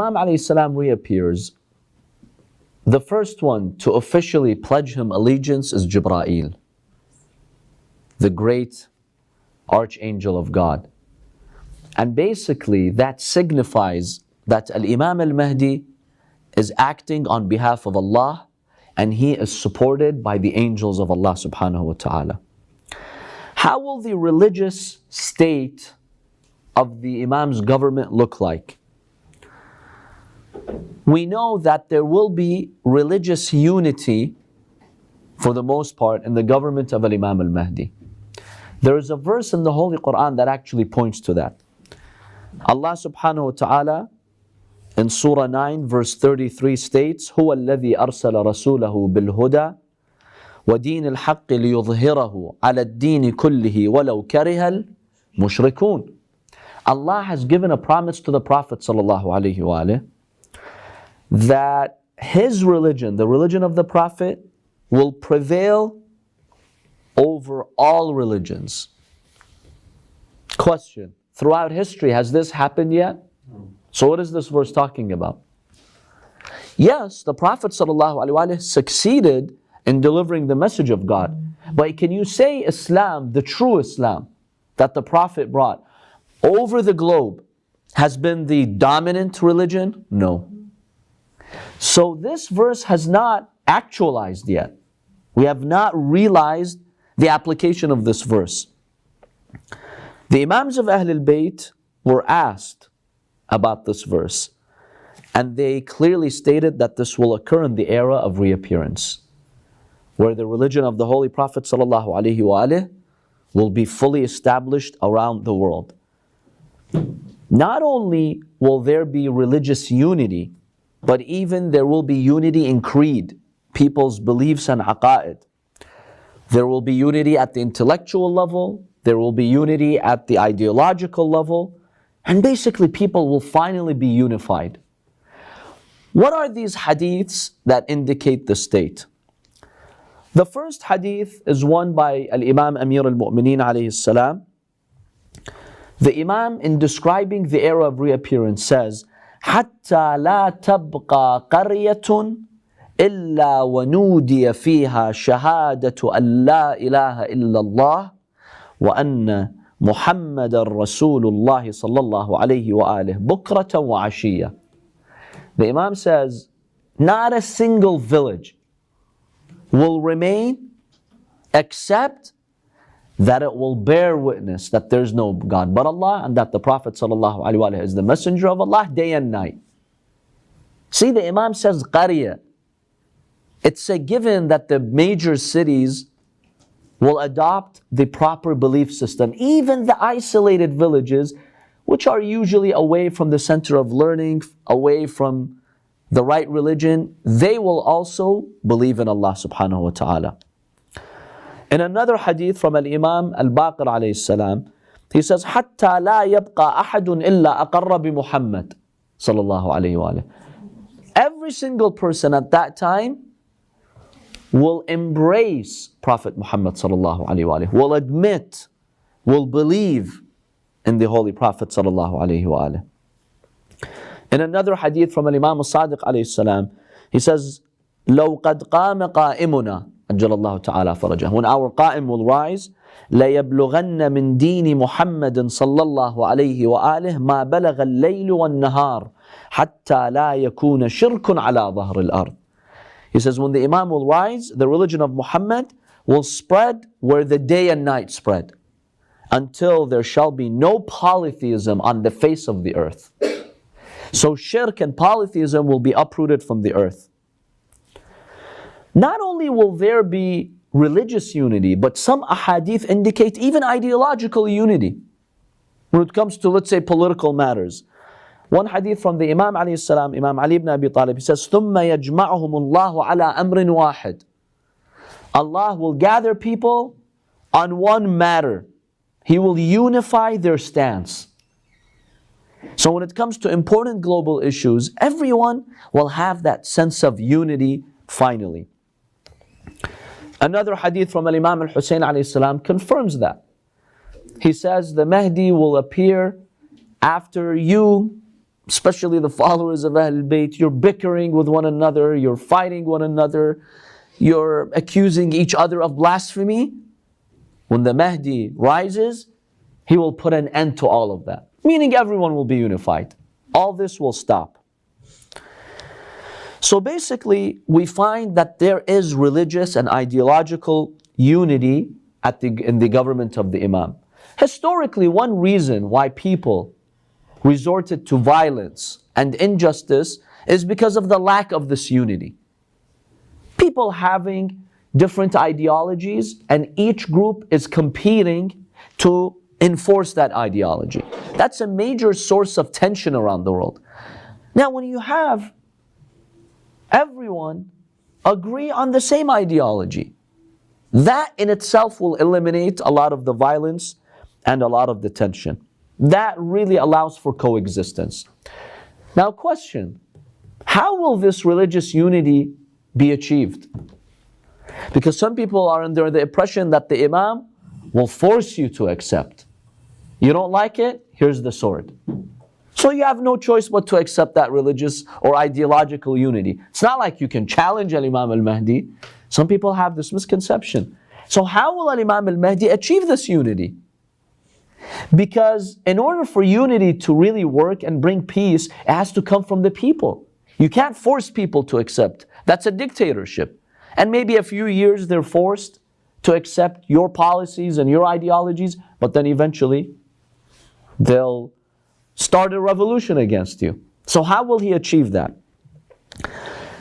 Imam alayhi salam reappears, the first one to officially pledge him allegiance is Jibreel, the great archangel of God. And basically that signifies that Al-Imam al-Mahdi is acting on behalf of Allah, and he is supported by the angels of Allah subhanahu wa ta'ala. How will the religious state of the Imam's government look like? We know that there will be religious unity for the most part in the government of Imam al-Mahdi. There is a verse in the Holy Quran that actually points to that. Allah subhanahu wa ta'ala in Surah 9 verse 33 states, هُوَ الَّذِي أَرْسَلَ رَسُولَهُ بِالْهُدَى وَدِينِ الْحَقِّ لِيُظْهِرَهُ عَلَى الدِّينِ كُلِّهِ وَلَوْ كَرِهَ الْمُشْرِكُونَ. Allah has given a promise to the Prophet sallallahu alaihi wasallam that his religion, the religion of the Prophet, will prevail over all religions. Question: throughout history, has this happened yet? No. So what is this verse talking about? Yes, the Prophet ﷺ succeeded in delivering the message of God. But can you say Islam, the true Islam that the Prophet brought over the globe, has been the dominant religion? No. So this verse has not actualized yet. We have not realized the application of this verse. The Imams of Ahlul Bayt were asked about this verse, and they clearly stated that this will occur in the era of reappearance, where the religion of the Holy Prophet ﷺ will be fully established around the world. Not only will there be religious unity, but even there will be unity in creed, people's beliefs and aqa'id. There will be unity at the intellectual level, there will be unity at the ideological level, and basically people will finally be unified. What are these hadiths that indicate the state? The first hadith is one by Al-Imam Amir al-Mu'mineen alayhi salam. The Imam, in describing the era of reappearance, says, حَتَّى لَا تَبْقَى قَرْيَةٌ إِلَّا وَنُودِيَ فِيهَا شَهَادَةُ أَن لَا إِلَهَ إِلَّا اللَّهِ وَأَنَّ مُحَمَّدًا رَسُولُ اللَّهِ صَلَّى اللَّهُ عَلَيْهِ وَآلِهِ بُكْرَةً وَعَشِيًّا. The Imam says, not a single village will remain except that it will bear witness that there is no God but Allah, and that the Prophet ﷺ is the messenger of Allah day and night. See, the Imam says qarya. It's a given that the major cities will adopt the proper belief system. Even the isolated villages, which are usually away from the center of learning, away from the right religion, they will also believe in Allah subhanahu wa ta'ala. In another hadith from Al-Imam Al-Baqir alayhi salam, he says, حَتَّى لَا يَبْقَى أَحَدٌ إِلَّا أَقَرَّ بِمُحَمَّدٍ sallallahu alayhi wa. Every single person at that time will embrace Prophet Muhammad sallallahu alayhi wa, will admit, will believe in the Holy Prophet sallallahu alayhi wa. In another hadith from Imam Al-Sadiq alayhi salam, he says, لَوْ قَدْ قَامَ قَائِمُنَا أَجَّلَ اللَّهُ تَعَالَى فَرَجَهُ. When our qa'im will rise, لَيَبْلُغَنَّ مِنْ دِينِ مُحَمَّدٍ صَلَّى اللَّهُ عَلَيْهِ وَآلِهِ مَا بَلَغَ اللَّيْلُ وَالنَّهَارُ حَتَّى لَا يَكُونَ شِرْكٌ عَلَى ظَهْرِ الْأَرْضِ. He says, when the Imam will rise, the religion of Muhammad will spread where the day and night spread, until there shall be no polytheism on the face of the earth. So shirk and polytheism will be uprooted from the earth. Not only will there be religious unity, but some ahadith indicate even ideological unity when it comes to, let's say, political matters. One hadith from the Imam alayhi salam, Imam Ali ibn Abi Talib, he says, ثُمَّ يَجْمَعُهُمُ اللَّهُ عَلَىٰ أَمْرٍ وَاحِدٍ. Allah will gather people on one matter. He will unify their stance. So when it comes to important global issues, everyone will have that sense of unity finally. Another hadith from Imam al-Husayn alayhi salam confirms that. He says, the Mahdi will appear after you especially the followers of Ahlul Bayt, you're bickering with one another, you're fighting one another, you're accusing each other of blasphemy. When the Mahdi rises, he will put an end to all of that. Meaning everyone will be unified. All this will stop. So basically, we find that there is religious and ideological unity in the government of the Imam. Historically, one reason why people resorted to violence and injustice is because of the lack of this unity. People having different ideologies, and each group is competing to enforce that ideology. That's a major source of tension around the world. Now, when you have everyone agree on the same ideology, that in itself will eliminate a lot of the violence and a lot of the tension. That really allows for coexistence. Now, question, how will this religious unity be achieved? Because some people are under the impression that the Imam will force you to accept. You don't like it? Here's the sword. So you have no choice but to accept that religious or ideological unity. It's not like you can challenge Al-Imam al-Mahdi. Some people have this misconception. So how will Al-Imam al-Mahdi achieve this unity? Because in order for unity to really work and bring peace, it has to come from the people. You can't force people to accept. That's a dictatorship. And maybe a few years they're forced to accept your policies and your ideologies, but then eventually they'll start a revolution against you. So how will he achieve that?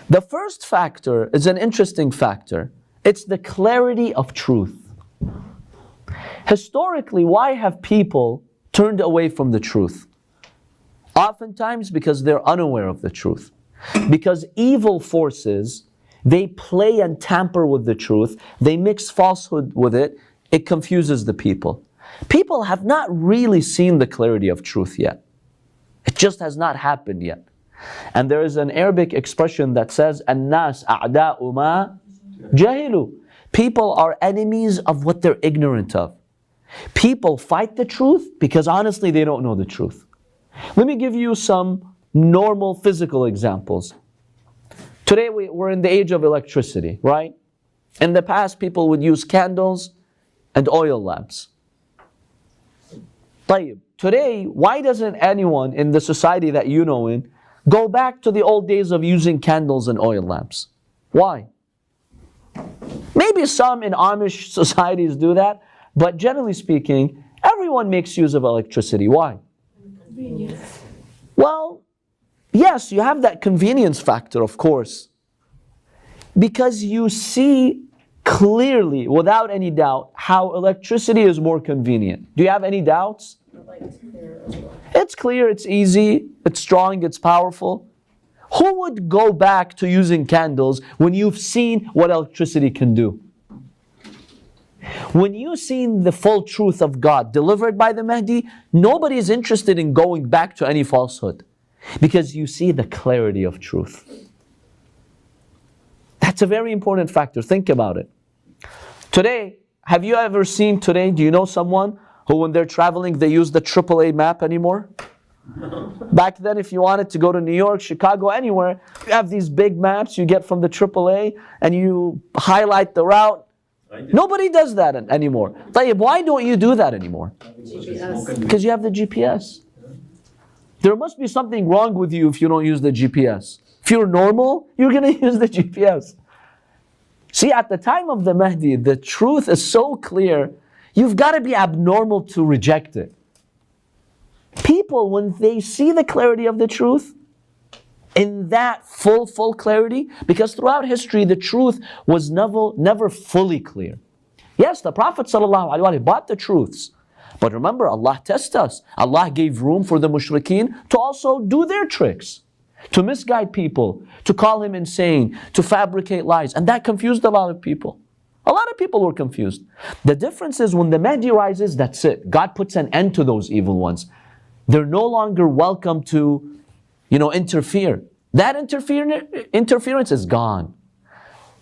The first factor is an interesting factor. It's the clarity of truth. Historically, why have people turned away from the truth? Oftentimes because they're unaware of the truth. Because evil forces, they play and tamper with the truth. They mix falsehood with it. It confuses the people. People have not really seen the clarity of truth yet. It just has not happened yet. And there is an Arabic expression that says, "An-nas a'da'u ma jahilu." People are enemies of what they're ignorant of. People fight the truth because honestly they don't know the truth. Let me give you some normal physical examples. Today we're in the age of electricity, right? In the past people would use candles and oil lamps. Today, why doesn't anyone in the society that you know in go back to the old days of using candles and oil lamps? Why? Maybe some in Amish societies do that, but generally speaking, everyone makes use of electricity. Why? Convenience. Well, yes, you have that convenience factor, of course, because you see clearly, without any doubt, how electricity is more convenient. Do you have any doubts? It's clear, it's easy, it's strong, it's powerful. Who would go back to using candles when you've seen what electricity can do? When you've seen the full truth of God delivered by the Mahdi, nobody is interested in going back to any falsehood because you see the clarity of truth. That's a very important factor. Think about it. Today, have you ever seen today, do you know someone who when they're traveling, they use the AAA map anymore? Back then, if you wanted to go to New York, Chicago, anywhere, you have these big maps you get from the AAA and you highlight the route. Nobody does that anymore. Why don't you do that anymore? Because you have the GPS. There must be something wrong with you if you don't use the GPS. If you're normal, you're going to use the GPS. See, at the time of the Mahdi, the truth is so clear, you've got to be abnormal to reject it. People, when they see the clarity of the truth, in that full clarity, because throughout history, the truth was never fully clear. Yes, the Prophet ﷺ brought the truths. But remember, Allah tests us. Allah gave room for the mushrikeen to also do their tricks, to misguide people, to call him insane, to fabricate lies. And that confused a lot of people. A lot of people were confused. The difference is when the Mahdi rises, that's it. God puts an end to those evil ones. They're no longer welcome to, interfere. That interference is gone.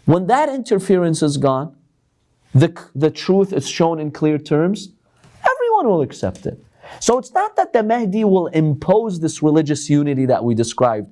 When that interference is gone, the truth is shown in clear terms, everyone will accept it. So it's not that the Mahdi will impose this religious unity that we described,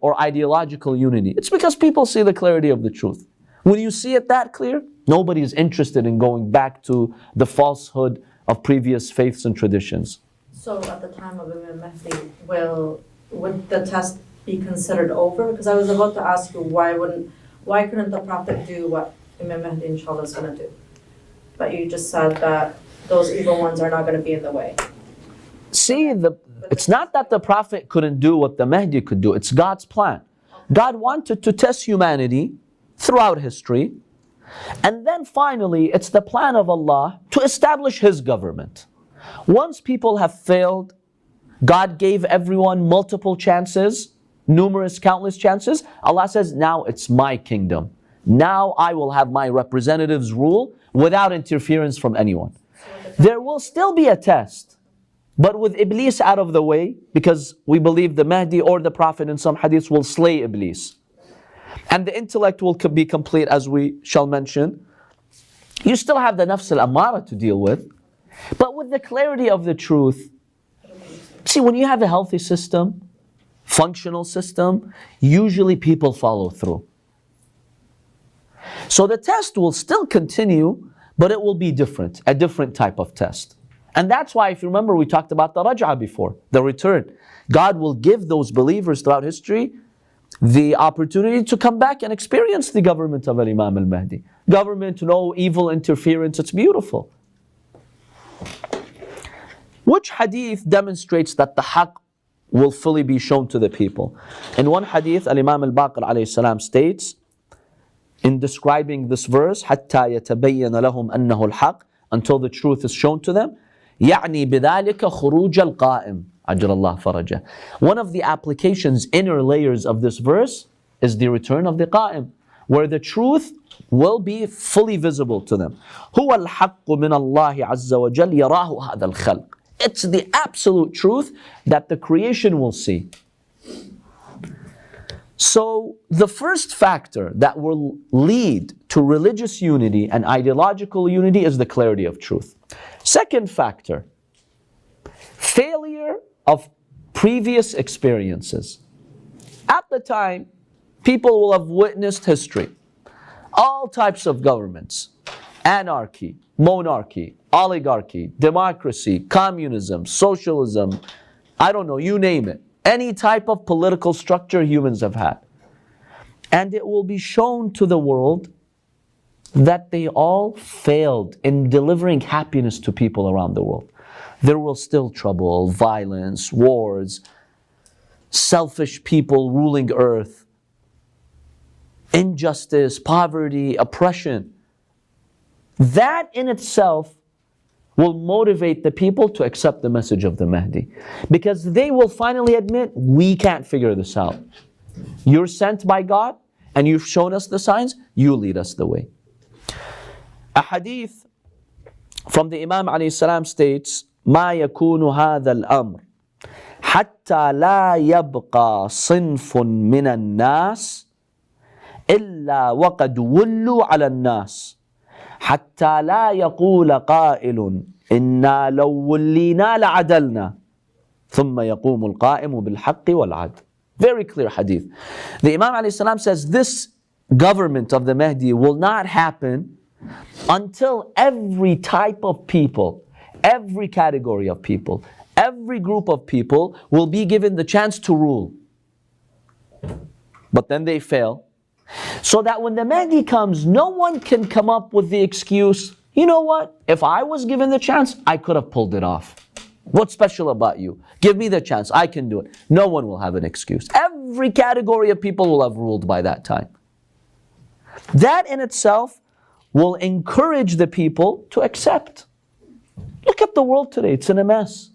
or ideological unity. It's because people see the clarity of the truth. When you see it that clear, nobody is interested in going back to the falsehood of previous faiths and traditions. So at the time of Imam Mahdi, would the test be considered over? Because I was about to ask you, why couldn't the Prophet do what Imam Mahdi inshallah is going to do? But you just said that those evil ones are not going to be in the way. See, it's not that the Prophet couldn't do what the Mahdi could do. It's God's plan. God wanted to test humanity throughout history. And then finally, it's the plan of Allah to establish His government. Once people have failed, God gave everyone multiple chances, numerous, countless chances. Allah says, now it's my kingdom. Now I will have my representatives rule without interference from anyone. There will still be a test, but with Iblis out of the way, because we believe the Mahdi or the Prophet in some hadiths will slay Iblis. And the intellect will be complete, as we shall mention. You still have the nafs al-ammara to deal with, but with the clarity of the truth. See, when you have a healthy system, functional system, usually people follow through. So the test will still continue, but it will be different, a different type of test. And that's why, if you remember, we talked about the raj'ah before, the return. God will give those believers throughout history the opportunity to come back and experience the government of Imam al-Mahdi. Government, no evil interference, it's beautiful. Which hadith demonstrates that the haqq will fully be shown to the people? In one hadith, Al-Imam al-Baqir alayhi salam states, in describing this verse, حَتَّى يَتَبَيَّنَ لَهُمْ أَنَّهُ الْحَقِّ, until the truth is shown to them. يَعْنِي بِذَلِكَ خُرُوجَ الْقَائِمِ عَجَّلَ اللَّهُ فَرَجَهُ. One of the applications, inner layers of this verse is the return of the Qa'im, where the truth will be fully visible to them. هُوَ الْحَقُّ مِنَ اللَّهِ عَزَّ وَجَلَّ يَرَاهُ هَذَا الْخَلْقِ. It's the absolute truth that the creation will see. So the first factor that will lead to religious unity and ideological unity is the clarity of truth. Second factor, failure of previous experiences. At the time, people will have witnessed history. All types of governments, anarchy, monarchy, oligarchy, democracy, communism, socialism, I don't know, you name it. Any type of political structure humans have had. And it will be shown to the world that they all failed in delivering happiness to people around the world. There will still trouble, violence, wars, selfish people ruling earth, injustice, poverty, oppression. That in itself will motivate the people to accept the message of the Mahdi. Because they will finally admit, we can't figure this out. You're sent by God, and you've shown us the signs, you lead us the way. A hadith from the Imam alayhi salam states, ما يكون هذا الأمر حتى لا يبقى صنف من الناس إلا وقد ولوا على الناس حتى لا يقول قائل إنا لو ولينا لعدلنا ثم يقوم القائم بالحق والعدل. Very clear hadith. The Imam alayhi salam says this government of the Mahdi will not happen until every type of people, every category of people, every group of people will be given the chance to rule. But then they fail. So that when the Mahdi comes, no one can come up with the excuse, you know what, if I was given the chance, I could have pulled it off. What's special about you? Give me the chance, I can do it. No one will have an excuse. Every category of people will have ruled by that time. That in itself will encourage the people to accept. Look at the world today, it's in a mess.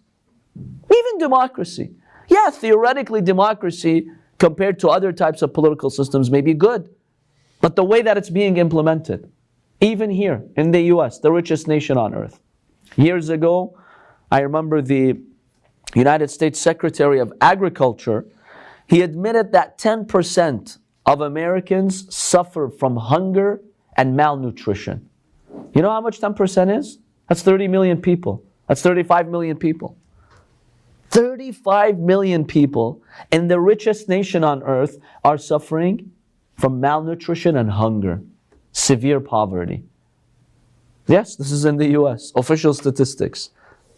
Even democracy. Yeah, theoretically democracy compared to other types of political systems may be good. But the way that it's being implemented, even here in the US, the richest nation on earth. Years ago, I remember the United States Secretary of Agriculture, he admitted that 10% of Americans suffer from hunger and malnutrition. You know how much 10% is? That's 30 million people. That's 35 million people. 35 million people in the richest nation on earth are suffering from malnutrition and hunger, severe poverty. Yes, this is in the US, official statistics.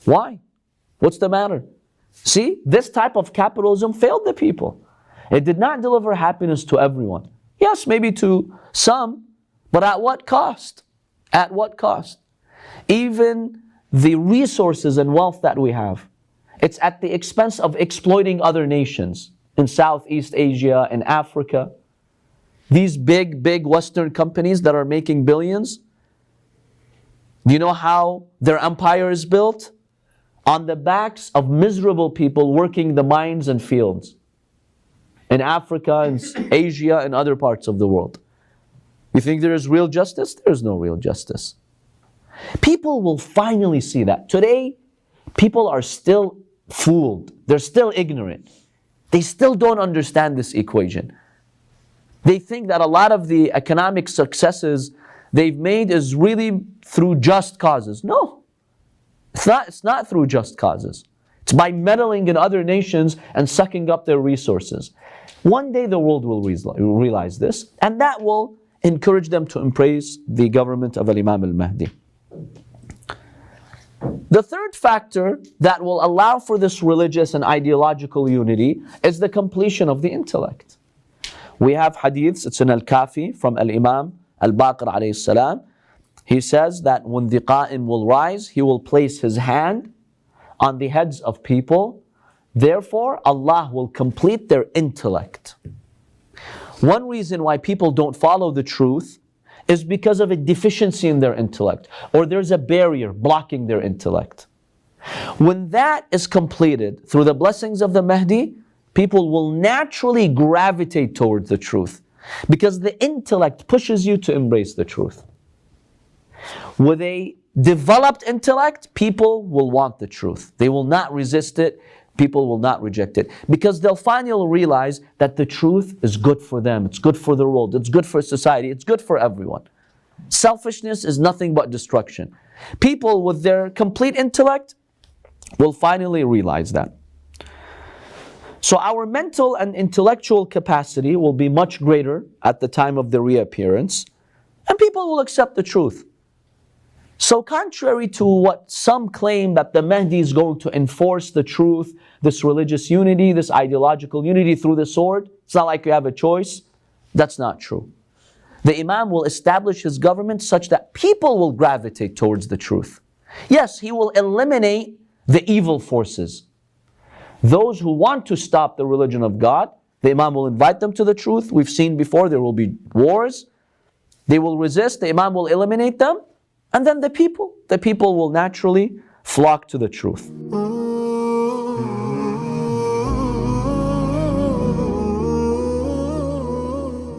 Why? What's the matter? See, this type of capitalism failed the people. It did not deliver happiness to everyone. Yes, maybe to some, but at what cost? At what cost? Even the resources and wealth that we have, it's at the expense of exploiting other nations in Southeast Asia and Africa. These big Western companies that are making billions, do you know how their empire is built? On the backs of miserable people working the mines and fields in Africa and Asia and other parts of the world. You think there is real justice? There is no real justice. People will finally see that. Today, people are still fooled. They're still ignorant. They still don't understand this equation. They think that a lot of the economic successes they've made is really through just causes. No, it's not through just causes. It's by meddling in other nations and sucking up their resources. One day the world will realize this, and that will encourage them to embrace the government of Imam al-Mahdi. The third factor that will allow for this religious and ideological unity is the completion of the intellect. We have hadiths, it's in Al-Kafi from Al-Imam Al-Baqir alayhi salam. He says that when the Qa'im will rise, he will place his hand on the heads of people. Therefore, Allah will complete their intellect. One reason why people don't follow the truth is because of a deficiency in their intellect, or there's a barrier blocking their intellect. When that is completed through the blessings of the Mahdi, people will naturally gravitate towards the truth, because the intellect pushes you to embrace the truth. With a developed intellect, people will want the truth. They will not resist it. People will not reject it, because they'll finally realize that the truth is good for them. It's good for the world. It's good for society. It's good for everyone. Selfishness is nothing but destruction. People with their complete intellect will finally realize that. So our mental and intellectual capacity will be much greater at the time of the reappearance, and people will accept the truth. So contrary to what some claim, that the Mahdi is going to enforce the truth, this religious unity, this ideological unity through the sword, it's not like you have a choice. That's not true. The Imam will establish his government such that people will gravitate towards the truth. Yes, he will eliminate the evil forces. Those who want to stop the religion of God, the Imam will invite them to the truth. We've seen before there will be wars. They will resist, the Imam will eliminate them. And then the people will naturally flock to the truth.